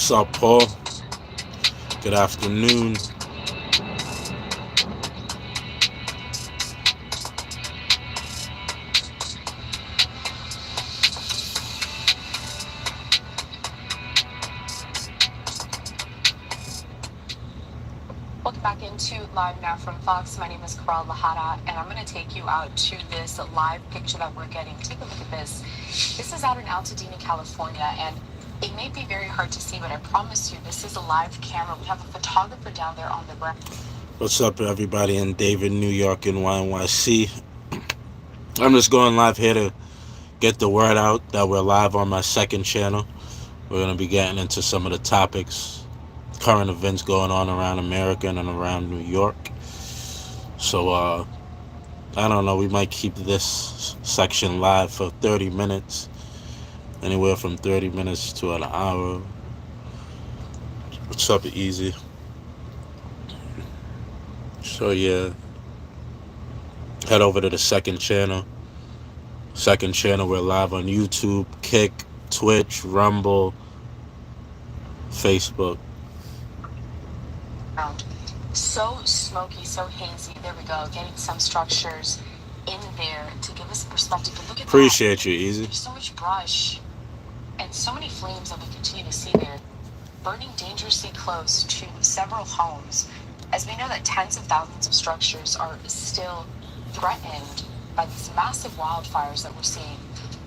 What's up, Paul? Good afternoon. Welcome back into Live Now from Fox. My name is Karal Lahara, and I'm going to take you out to this live picture that we're getting. Take a look at this. This is out in Altadena, California, and it may be very hard to see, but I promise you, this is a live camera. We have a photographer down there on the ground. What's up, everybody in David, New York, and NYC? I'm just going live here to get the word out that we're live on my second channel. We're going to be getting into some of the topics, current events going on around America and around New York. So, I don't know, we might keep this section live for 30 minutes. Anywhere from 30 minutes to an hour. What's up, Easy? So, yeah. Head over to the second channel. Second channel, we're live on YouTube, Kick, Twitch, Rumble, Facebook. So smoky, so hazy. There we go. Getting some structures in there to give us a perspective. But look at Appreciate that. you, Easy. There's so much brush and so many flames that we continue to see there, burning dangerously close to several homes, as we know that tens of thousands of structures are still threatened by these massive wildfires that we're seeing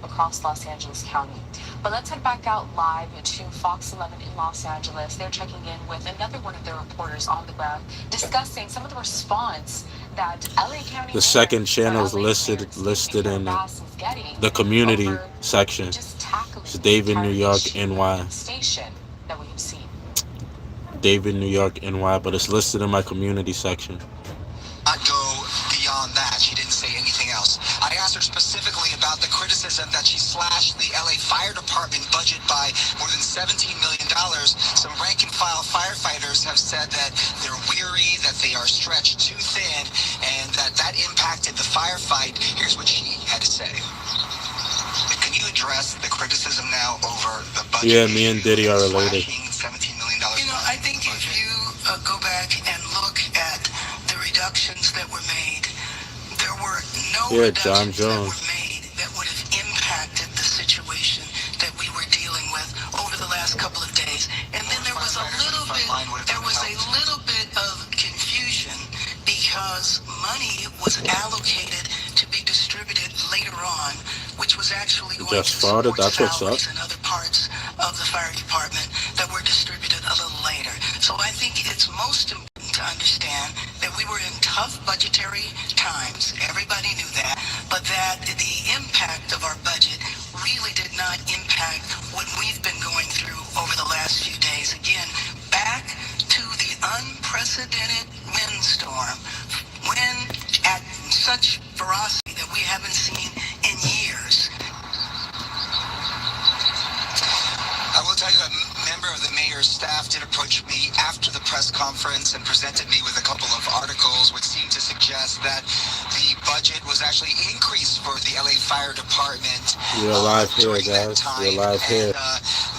across Los Angeles County. But let's head back out live to Fox 11 in Los Angeles. They're checking in with another one of their reporters on the ground, discussing some of the response that LA County. The second channel is listed in the community section. It's David, New York, NY. Station that we have seen. David, New York, NY, but it's listed in my community section. Not go beyond that. She didn't say anything else. I asked her specifically about the criticism that she slashed the LA Fire Department budget by more than $17 million. Some rank and file firefighters have said that they're weary, that they are stretched too thin, and that impacted the firefight. Here's what she had to say. Can you address the criticism now over the budget? Yeah, me and Diddy are related. $17 million. You know, I think if you go back and look at the reductions that were made, there were no reductions that were made that would have impacted the situation that we were dealing with over the last couple of days. And then there was a little bit of confusion because money was allocated to be distributed later on, which was actually going to support salaries and other parts of the fire department that were distributed a little later. So I think it's most important to understand that we were in tough budgetary times. Everybody knew that, but that the impact of our budget really did not impact what we've been going through over the last few days. Again, back to the unprecedented windstorm, when at such ferocity that we haven't seen in years. I will tell you, a member of the mayor's staff did approach me after the press conference and presented me with a couple of articles which seemed to suggest that the budget was actually increased for the LA Fire Department. We're live here, guys. We're live here.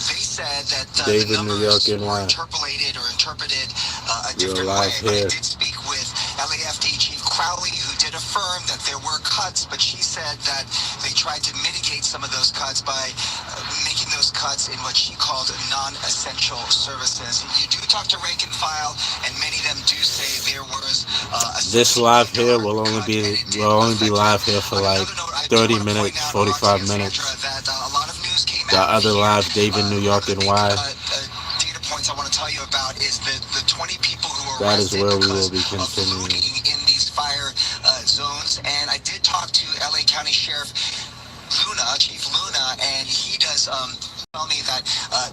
They said that David, the New York, numbers were NY. interpreted a different way. But I did speak with LAFD Chief Crowley, who did affirm that there were cuts, but she said that they tried to mitigate some of those cuts by making those cuts in what she called non-essential services. You do talk to rank and file, and many of them do say there was this live here will only be live here for like 30 minutes, 45 minutes. The other live, David, New York, and Y. Data points I want to tell you about is the 20 people who were that is arrested where we will because be of continuing looting in these fire zones. And I did talk to LA County Sheriff Chief Luna, and he does tell me that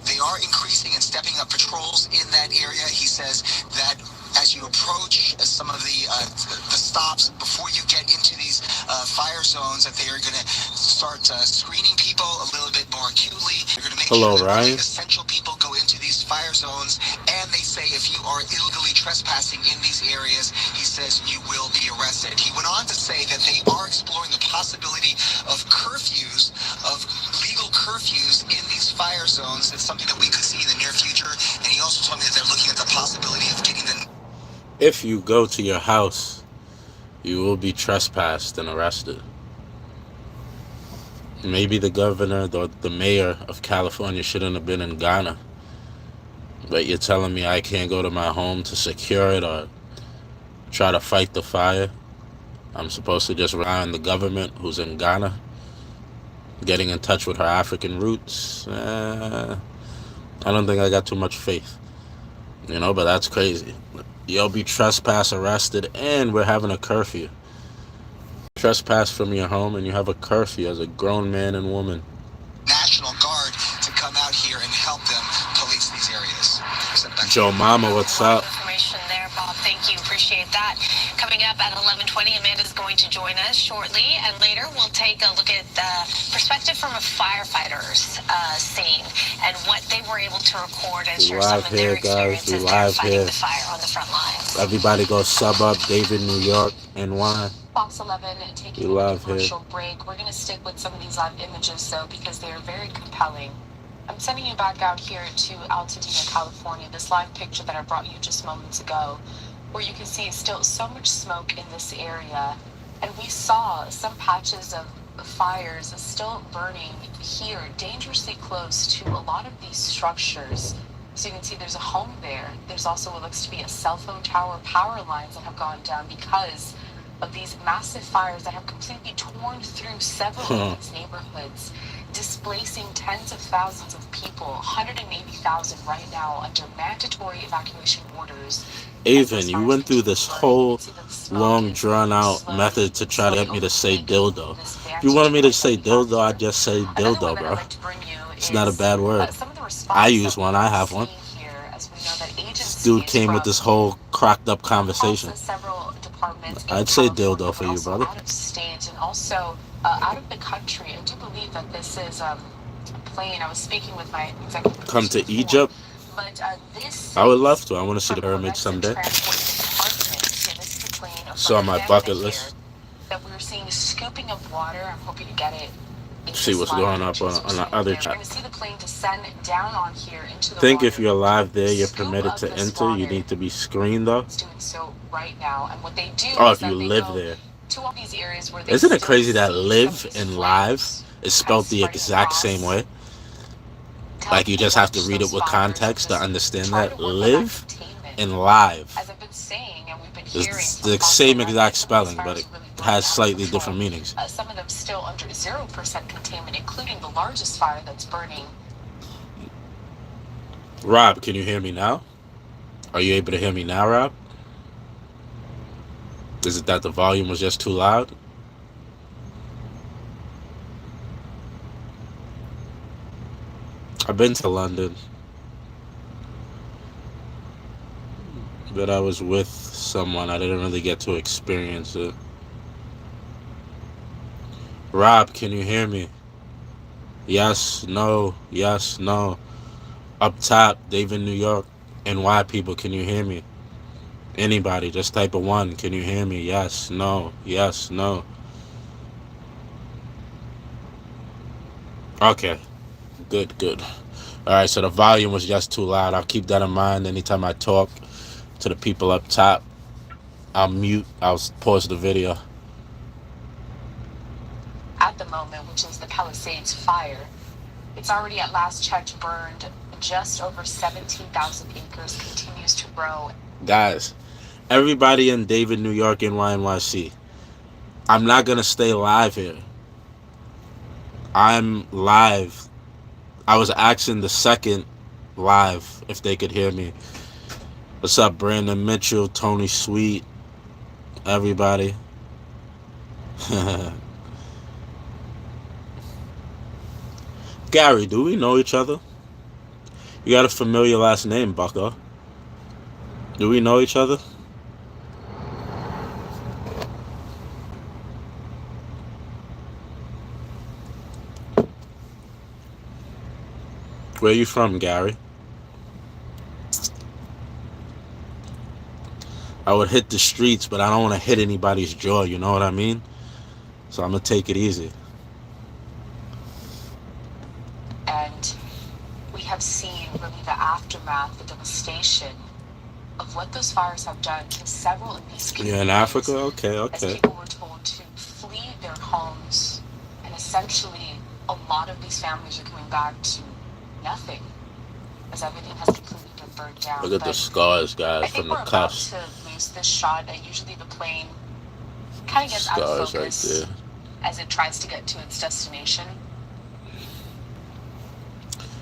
they are increasing and stepping up patrols in that area. He says that as you approach some of the stops before you get into these fire zones, that they are going to start screening people a little bit more acutely. They're going to make sure that only essential people go into these fire zones. And they say if you are illegally trespassing in these areas, he says you will be arrested. He went on to say that they are exploring the possibility of curfews, of legal curfews in these fire fire zones. It's something that we could see in the near future. And he also told me that they're looking at the possibility of getting the... If you go to your house, you will be trespassed and arrested. Maybe the governor, the mayor of California shouldn't have been in Ghana. But you're telling me I can't go to my home to secure it or try to fight the fire? I'm supposed to just rely on the government who's in Ghana, getting in touch with her African roots? I don't think I got too much faith. But that's crazy. You'll be trespass arrested, and we're having a curfew. Trespass from your home, and you have a curfew as a grown man and woman. National Guard to come out here and help them police these areas. Joe Mama, what's up? Information there, Bob. Thank you. Appreciate that. Coming up at 11:20, Amanda's going to join us shortly, and later we'll take a look at the perspective from a firefighter's scene and what they were able to record and share some of their experiences fighting the fire on the front lines. Everybody go sub up David, New York, NY. Fox 11 taking a commercial break. We're going to stick with some of these live images, though, because they are very compelling. I'm sending you back out here to Altadena, California. This live picture that I brought you just moments ago, where you can see still so much smoke in this area. And we saw some patches of fires still burning here, dangerously close to a lot of these structures. So you can see there's a home there. There's also what looks to be a cell phone tower, power lines that have gone down because of these massive fires that have completely torn through several of these neighborhoods, displacing tens of thousands of people, 180,000 right now under mandatory evacuation orders. Avon, you went through this whole long, drawn-out method to try to get me to say dildo. If you wanted me to say dildo, I'd just say dildo, bro. It's not a bad word. I use one. I have one. This dude came with this whole crocked-up conversation. I'd say dildo for you, brother. Out of state and also out of the country. I do believe that this is a plane. I was speaking with my executive. Come to Egypt? But this I would love to. I want to see the pyramids someday. So on my bucket list. That we're seeing scooping of water. I'm hoping to get it. See what's going up on the other chat. We're going to see the plane descend down on here into the Think water. if you're live there, you're permitted to enter. You need to be screened though. Doing so right now, and what they do if you live there. To all these areas where Isn't it crazy that live and live is spelled the exact same way? Like you just have to read it with context to understand that. Live and live. As I've been saying, and we've been it's the same exact spelling, but it has slightly different meanings. Some of them still under 0% containment, including the largest fire that's burning. Rob, can you hear me now? Are you able to hear me now, Rob? Is it that the volume was just too loud? I've been to London, but I was with someone. I didn't really get to experience it. Rob, can you hear me? Yes, no, yes, no. Up top, David, New York, NY people, can you hear me? Anybody, just type a 1. Can you hear me? Yes, no, yes, no. Okay, good. All right, so the volume was just too loud. I'll keep that in mind anytime I talk to the people up top. I'll pause the video. At the moment, which is the Palisades fire, it's already at last checked burned just over 17,000 acres, continues to grow. Guys, everybody in David, New York, NYC, I'm not going to stay live here. I'm live. I was asking the second live if they could hear me. What's up, Brandon Mitchell, Tony Sweet, everybody? Gary, do we know each other? You got a familiar last name, bucko. Do we know each other? Where are you from, Gary? I would hit the streets, but I don't want to hit anybody's jaw, you know what I mean? So I'm going to take it easy. And we have seen really the aftermath, the devastation of what those fires have done to several of these communities. You're in Africa? Okay, As okay. people were told to flee their homes, and essentially a lot of these families are coming back to nothing, as everything has completely been burned down. Look at the scars, guys, from the cuffs. I think we're about to lose this shot. Usually the plane kind of gets out of Scars right focus there. as it tries to get to its destination.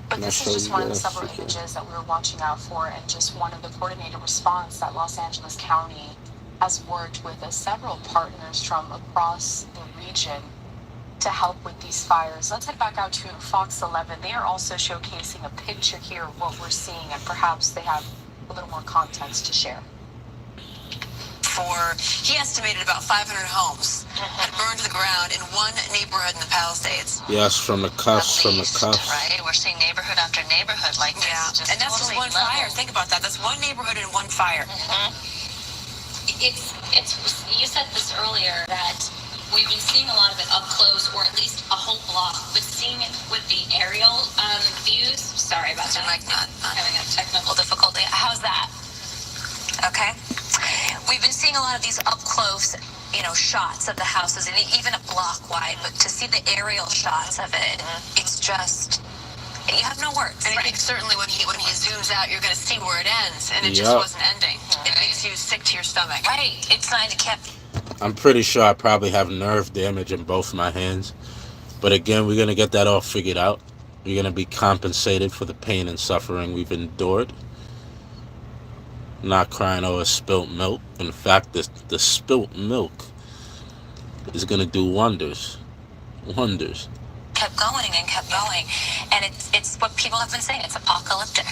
But Can I this show is just you one of the this? several Okay. images that we were watching out for, and just one of the coordinated response that Los Angeles County has worked with several partners from across the region to help with these fires. Let's head back out to Fox 11. They are also showcasing a picture here of what we're seeing, and perhaps they have a little more context to share. He estimated about 500 homes had burned to the ground in one neighborhood in the Palisades. Yes, from the cuffs, from the cuffs. Right? We're seeing neighborhood after neighborhood like this. Yeah, and that's just one fire. Think about that. That's one neighborhood in one fire. It's you said this earlier that we've been seeing a lot of it up close, or at least a whole block, but seeing it with the aerial views. Sorry about that. Like not Having a technical difficulty. How's that? okay. We've been seeing a lot of these up close, shots of the houses, and even a block wide. But to see the aerial shots of it, it's just you have no words. And I think certainly when he zooms out, you're going to see where it ends, and it just wasn't ending. It makes you sick to your stomach. Right. It's not to keep. I'm pretty sure I probably have nerve damage in both my hands. But again, we're going to get that all figured out. We're going to be compensated for the pain and suffering we've endured. Not crying over spilt milk. In fact, the spilt milk is going to do wonders. Wonders. Kept going and kept going, and it's what people have been saying. It's apocalyptic,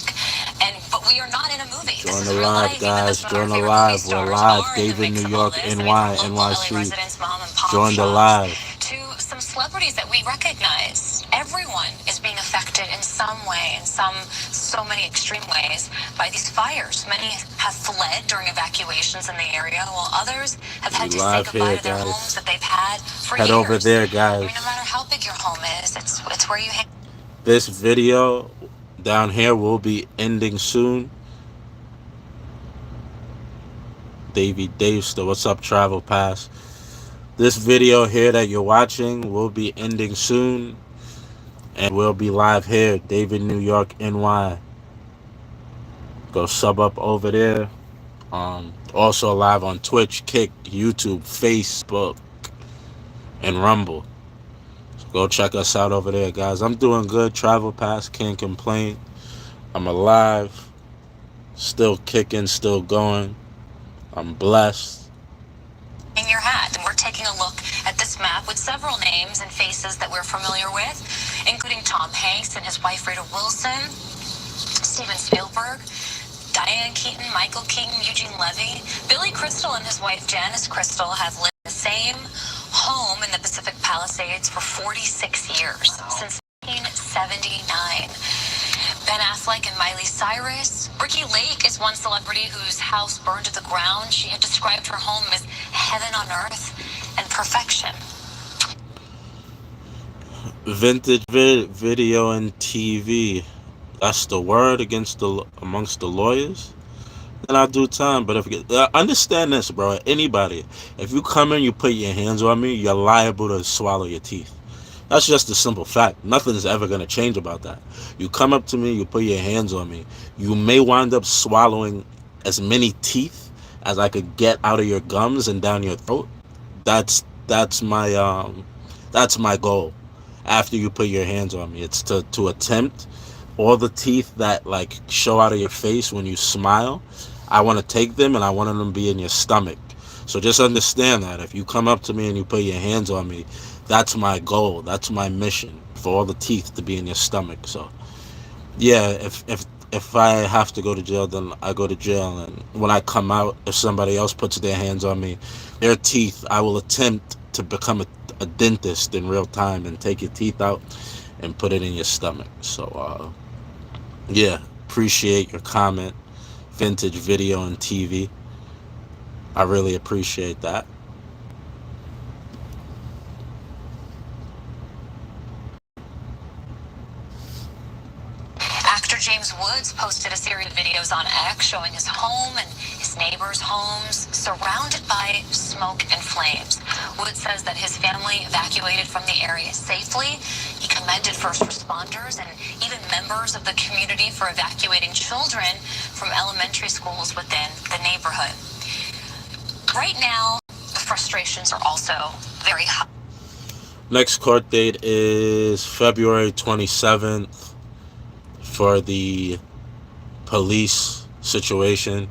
but we are not in a movie. Join the live, guys. Join the live. We're live. David, New York, NY, NYC. Join the live. To some celebrities that we recognize. Everyone is being affected in some way, in so many extreme ways, by these fires. Many have fled during evacuations in the area, while others have had to say goodbye to their homes that they've had for years. Head over there, guys. I mean, no matter how big your home is, it's where you hang. This video down here will be ending soon. Davey Davester, what's up, Travel Pass? This video here that you're watching will be ending soon. And we'll be live here, David, New York, NY. Go sub up over there. Also live on Twitch, Kick, YouTube, Facebook, and Rumble. So go check us out over there, guys. I'm doing good. Travel Pass, can't complain. I'm alive. Still kicking, still going. I'm blessed. In your hat, and we're taking a look at this map with several names and faces that we're familiar with, including Tom Hanks and his wife Rita Wilson, Steven Spielberg, Diane Keaton, Michael Keaton, Eugene Levy. Billy Crystal and his wife Janice Crystal have lived in the same home in the Pacific Palisades for 46 years, since 1979. Ben Affleck and Miley Cyrus. Ricky Lake is one celebrity whose house burned to the ground. She had described her home as heaven on earth and perfection. Vintage video and TV. That's the word amongst the lawyers. Then I'll do time. But understand this, bro. Anybody, if you come in, you put your hands on me, you're liable to swallow your teeth. That's just a simple fact. Nothing's ever going to change about that. You come up to me, you put your hands on me, you may wind up swallowing as many teeth as I could get out of your gums and down your throat. That's my goal. After you put your hands on me, it's to attempt all the teeth that like show out of your face when you smile. I want to take them and I want them to be in your stomach. So just understand that if you come up to me and you put your hands on me, that's my goal. That's my mission, for all the teeth to be in your stomach. So, yeah, if I have to go to jail, then I go to jail. And when I come out, if somebody else puts their hands on me, their teeth, I will attempt to become a dentist in real time and take your teeth out and put it in your stomach. So, yeah, appreciate your comment. Vintage video and TV. I really appreciate that. Mr. James Woods posted a series of videos on X showing his home and his neighbors' homes surrounded by smoke and flames. Woods says that his family evacuated from the area safely. He commended first responders and even members of the community for evacuating children from elementary schools within the neighborhood. Right now, the frustrations are also very high. Next court date is February 27th for the police situation.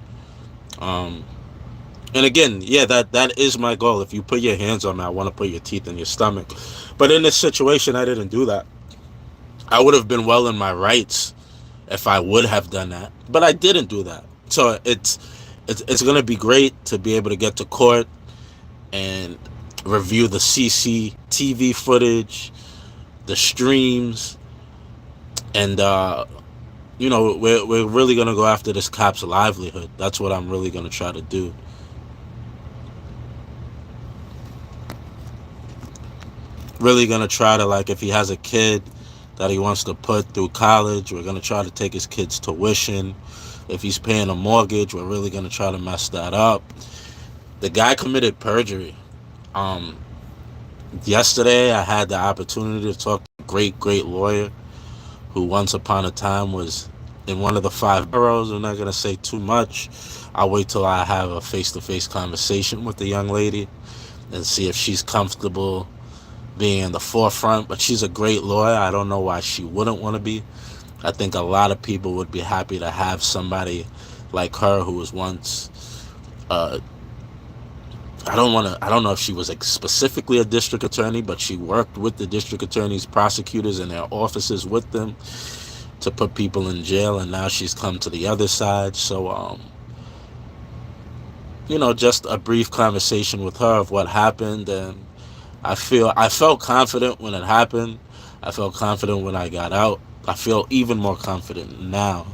And again, yeah, that is my goal. If you put your hands on me, I want to put your teeth in your stomach. But in this situation, I didn't do that. I would have been well in my rights if I would have done that, but I didn't do that. So it's gonna be great to be able to get to court and review the CCTV footage, the streams, and we're really gonna go after this cop's livelihood. That's what I'm really gonna try to do. Really gonna try to, like, if he has a kid that he wants to put through college, we're gonna try to take his kid's tuition. If he's paying a mortgage, we're really gonna try to mess that up. The guy committed perjury. Yesterday I had the opportunity to talk to a great lawyer who once upon a time was in one of the 5 boroughs. I'm not gonna say too much. I'll wait till I have a face-to-face conversation with the young lady and see if she's comfortable being in the forefront. But she's a great lawyer. I don't know why she wouldn't want to be. I think a lot of people would be happy to have somebody like her who was once I don't know if she was specifically a district attorney, but she worked with the district attorneys, prosecutors in their offices with them to put people in jail, and now she's come to the other side. So just a brief conversation with her of what happened, and I felt confident when it happened. I felt confident when I got out. I feel even more confident now.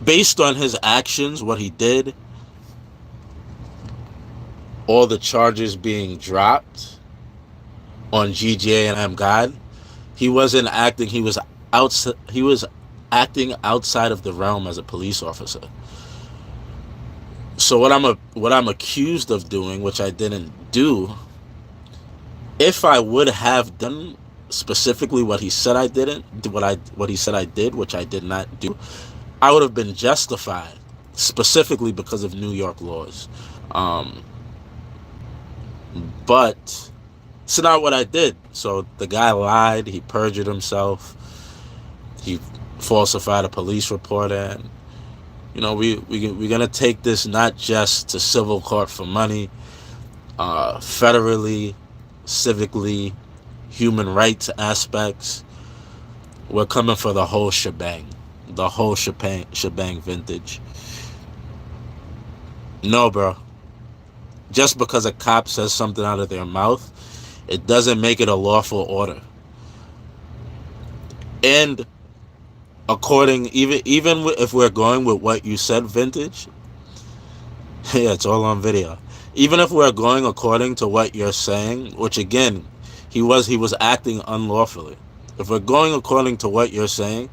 Based on his actions, what he did, all the charges being dropped on GJ and M God, he wasn't acting. He was acting outside of the realm as a police officer. So what I'm accused of doing, which I didn't do, if I would have done specifically what he said I didn't, what he said I did, which I did not do, I would have been justified, specifically because of New York laws. But it's not what I did. So the guy lied. He perjured himself. He falsified a police report, and we're gonna take this not just to civil court for money, federally, civically, human rights aspects. We're coming for the whole shebang. The whole shebang, Vintage. No, bro. Just because a cop says something out of their mouth, it doesn't make it a lawful order. And even if we're going with what you said, Vintage, yeah, it's all on video. Even if we're going according to what you're saying, which again, he was acting unlawfully. If we're going according to what you're saying,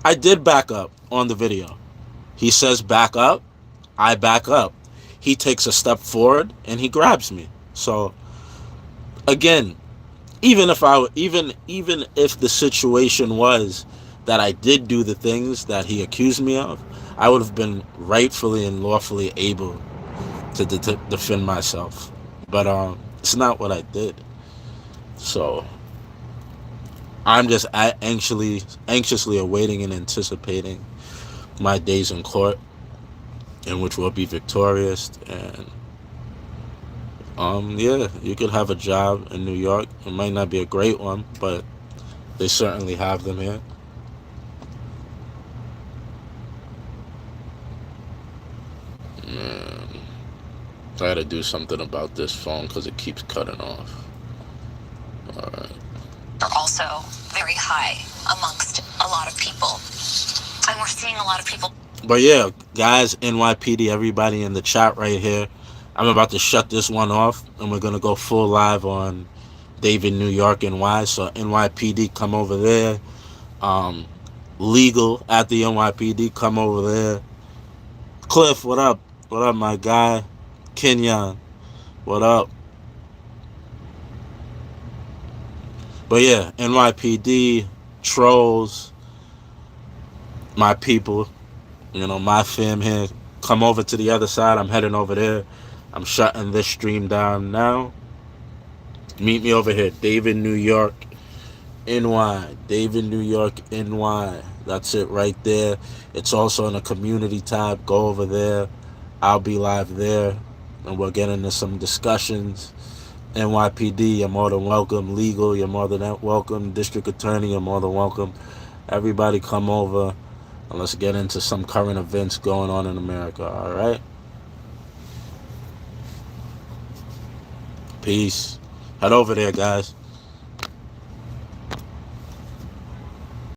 I did back up on the video. He says back up, I back up. He takes a step forward and he grabs me. So again, even if the situation was that I did do the things that he accused me of, I would have been rightfully and lawfully able to defend myself. But it's not what I did. So I'm just anxiously awaiting and anticipating my days in court, in which we'll be victorious. And yeah, you could have a job in New York. It might not be a great one, but they certainly have them here. Man, I gotta do something about this phone because it keeps cutting off. All right. Are also very high amongst a lot of people, and we're seeing a lot of people. But yeah, guys, NYPD, everybody in the chat right here, I'm about to shut this one off, and we're gonna go full live on David, New York, NY. So NYPD, come over there. Legal at the NYPD, come over there. Cliff, what up? What up, my guy? Kenyon, what up? But yeah, NYPD, trolls, my people, my fam here. Come over to the other side. I'm heading over there. I'm shutting this stream down now. Meet me over here, David, New York, NY. David, New York, NY. That's it right there. It's also in a community tab. Go over there. I'll be live there, and we'll get into some discussions. NYPD, you're more than welcome. Legal, you're more than welcome. District Attorney, you're more than welcome. Everybody come over, and let's get into some current events going on in America, all right? Peace. Head over there, guys.